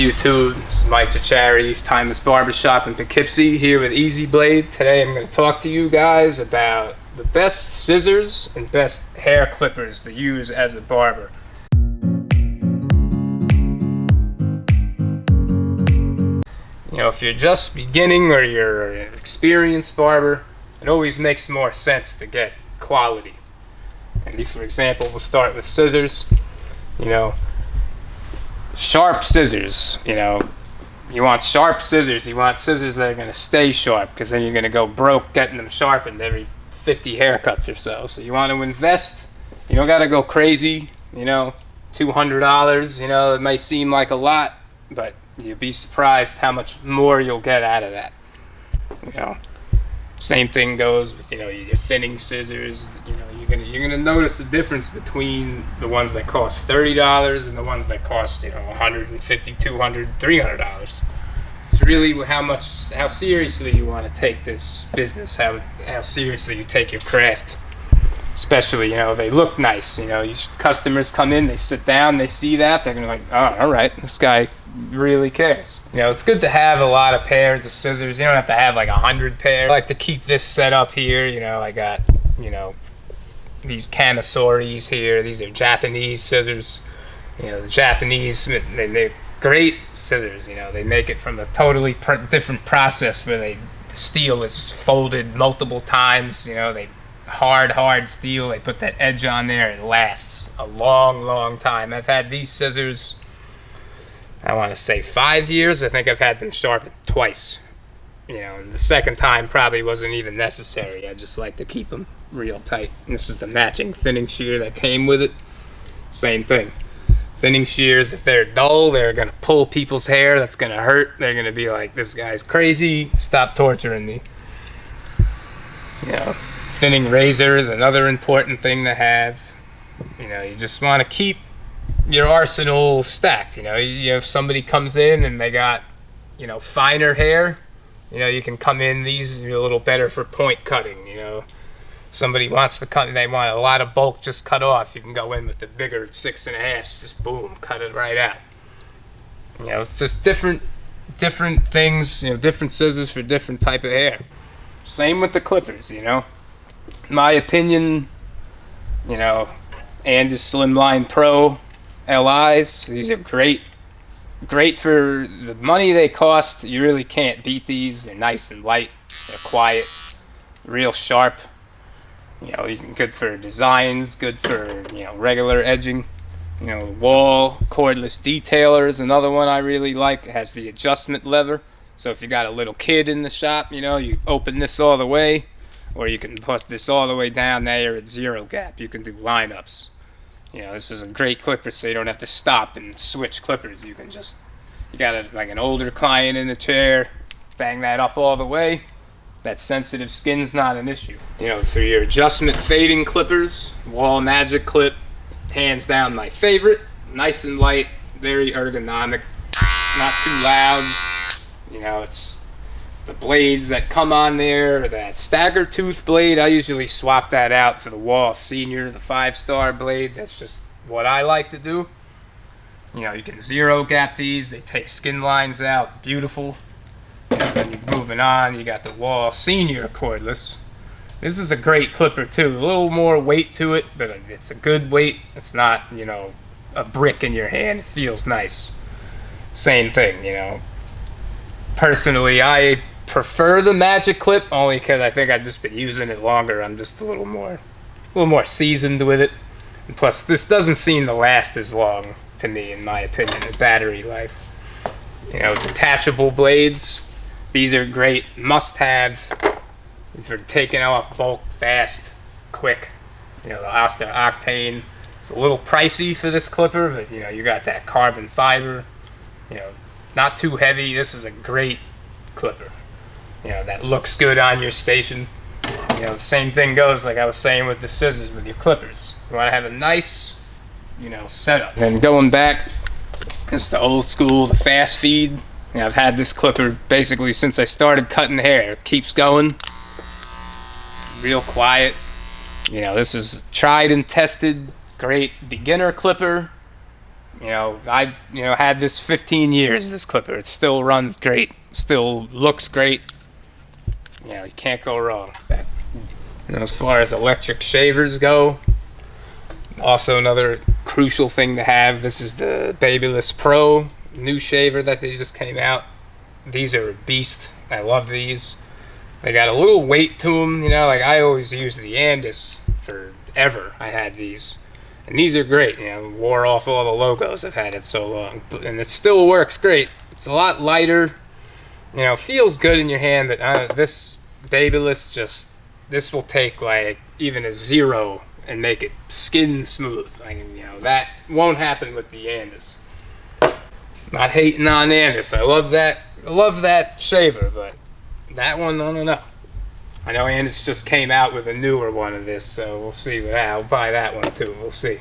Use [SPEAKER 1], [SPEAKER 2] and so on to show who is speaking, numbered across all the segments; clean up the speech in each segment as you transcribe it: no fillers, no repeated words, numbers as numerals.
[SPEAKER 1] YouTube? This is Mike Chachari, Timeless Barbershop in Poughkeepsie, here with Easy Blade. Today I'm going to talk to you guys about the best scissors and best hair clippers to use as a barber. You know, if you're just beginning or you're an experienced barber, it always makes more sense to get quality. And for example, we'll start with scissors. You know, sharp scissors. You know, you want sharp scissors. You want scissors that are going to stay sharp, because then you're going to go broke getting them sharpened every 50 haircuts or so. So you want to invest. You don't got to go crazy. You know, $200. You know, it may seem like a lot, but you'll be surprised how much more you'll get out of that. You know, same thing goes with, you know, your thinning scissors. You know, you're gonna notice the difference between the ones that cost $30 and the ones that cost, you know, $150, $200, $300. It's really how seriously you want to take this business, how seriously you take your craft. Especially, you know, they look nice. You know, your customers come in, they sit down, they see that, they're gonna be like, oh, all right, this guy really cares. You know, it's good to have a lot of pairs of scissors. You don't have to have like 100 pairs. I like to keep this set up here. You know, I got, you know, these Camasoris here. These are Japanese scissors. You know, the Japanese, they're great scissors. You know, they make it from a totally different process where the steel is folded multiple times. You know, they hard steel. They put that edge on there. It lasts a long time. I've had these scissors, I want to say 5 years. I think I've had them sharpened twice. You know, and the second time probably wasn't even necessary. I just like to keep them real tight. And this is the matching thinning shear that came with it. Same thing. Thinning shears, if they're dull, they're going to pull people's hair. That's going to hurt. They're going to be like, this guy's crazy. Stop torturing me. You know, thinning razors, another important thing to have. You know, you just want to keep your arsenal stacked. You know, if somebody comes in and they got, you know, finer hair, you know, you can come in. These are a little better for point cutting. You know, somebody wants to cut, they want a lot of bulk just cut off. You can go in with the bigger 6.5, just boom, cut it right out. You know, it's just different things. You know, different scissors for different type of hair. Same with the clippers. You know, in my opinion, you know, and the Slimline Pro LIs, these are great for the money they cost. You really can't beat these. They're nice and light, they're quiet, real sharp. You know, good for designs, good for, you know, regular edging. You know, wall Cordless Detailer is another one I really like. It has the adjustment lever, so if you got a little kid in the shop, you know, you open this all the way, or you can put this all the way down. Now you're at zero gap. You can do lineups. You know, this is a great clipper, so you don't have to stop and switch clippers. You can just, you got like an older client in the chair, bang that up all the way. That sensitive skin's not an issue. You know, for your adjustment fading clippers, Wall Magic Clip, hands down my favorite. Nice and light, very ergonomic, not too loud. You know, it's the blades that come on there, that stagger tooth blade, I usually swap that out for the Wall Senior, the 5-star blade. That's just what I like to do. You know, you can zero gap these. They take skin lines out. Beautiful. You know, then you're moving on. You got the Wall Senior cordless. This is a great clipper too. A little more weight to it, but it's a good weight. It's not, you know, a brick in your hand. It feels nice. Same thing, you know. Personally, I prefer the Magic Clip only because I think I've just been using it longer. I'm just a little more seasoned with it. And plus, this doesn't seem to last as long to me, in my opinion, the battery life. You know, detachable blades, these are great, must-have for taking off bulk fast, quick. You know, the Asta Octane, it's a little pricey for this clipper, but you know, you got that carbon fiber. You know, not too heavy. This is a great clipper. You know, that looks good on your station. You know, the same thing goes, like I was saying, with the scissors, with your clippers. You want to have a nice, you know, setup. And going back, it's the old school, the fast feed. You know, I've had this clipper basically since I started cutting hair. It keeps going. Real quiet. You know, this is tried and tested, great beginner clipper. You know, I had this 15 years, this clipper. It still runs great, still looks great. You know, you can't go wrong. And as far as electric shavers go, also another crucial thing to have. This is the Babyliss Pro New Shaver that they just came out. These are a beast. I love these. They got a little weight to them, you know, like I always used the Andis forever. I had these. And these are great, you know, wore off all the logos. I've had it so long. And it still works great. It's a lot lighter, you know, feels good in your hand, but this Babyliss this will take like even a 0 and make it skin smooth. Like, you know, that won't happen with the Andis. Not hating on Andis. I love that shaver, but that one, I don't know. I know Andis just came out with a newer one of this, so we'll see. I'll buy that one too. We'll see.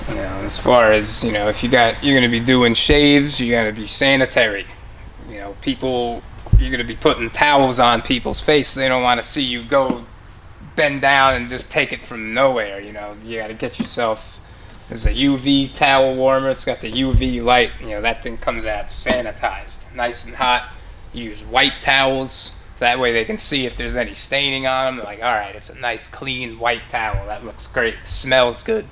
[SPEAKER 1] You know, as far as, you know, if you're going to be doing shaves, you got to be sanitary. You know, you're going to be putting towels on people's face. They don't want to see you go bend down and just take it from nowhere. You know, you got to get yourself. There's a UV towel warmer. It's got the UV light. You know, that thing comes out sanitized, nice and hot. You use white towels. That way they can see if there's any staining on them. They're like, all right, it's a nice clean white towel. That looks great. It smells good.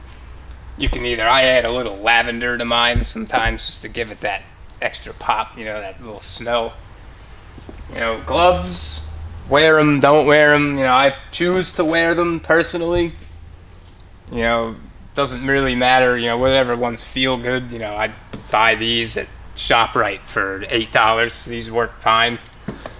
[SPEAKER 1] You can I add a little lavender to mine sometimes just to give it that extra pop, you know, that little smell. You know, gloves, wear them, don't wear them. You know, I choose to wear them personally. You know, doesn't really matter. You know, whatever ones feel good. You know, I buy these at ShopRite for $8. These work fine.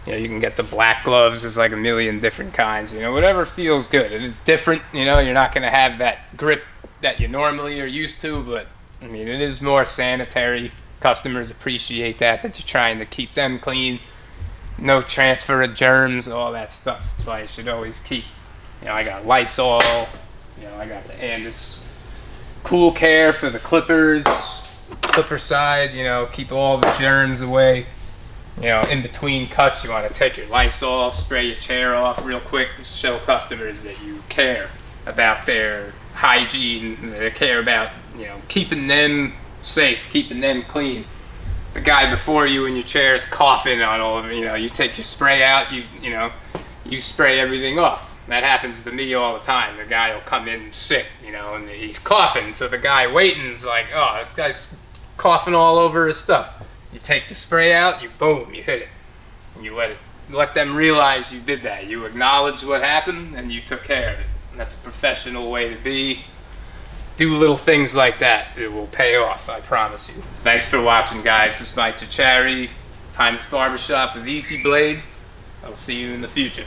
[SPEAKER 1] You know, you can get the black gloves. There's like a million different kinds. You know, whatever feels good. It is different. You know, you're not going to have that grip that you normally are used to, but I mean, it is more sanitary. Customers appreciate that you're trying to keep them clean. No transfer of germs, all that stuff. That's why you should always keep. You know, I got Lysol. You know, I got the Andis Cool Care for the clippers. Clipper side, you know, keep all the germs away. You know, in between cuts, you want to take your Lysol, spray your chair off real quick, just show customers that you care about their hygiene, they care about, you know, keeping them safe, keeping them clean. The guy before you in your chair is coughing on all of it, you know, you take your spray out, you spray everything off. That happens to me all the time. The guy will come in sick, you know, and he's coughing, so the guy waiting's like, oh, this guy's coughing all over his stuff. You take the spray out, you hit it. And you let them realize you did that. You acknowledge what happened and you took care of it. And that's a professional way to be. Do little things like that. It will pay off, I promise you. Thanks for watching, guys. This is Mike Chachari, Times Barbershop with Easy Blade. I'll see you in the future.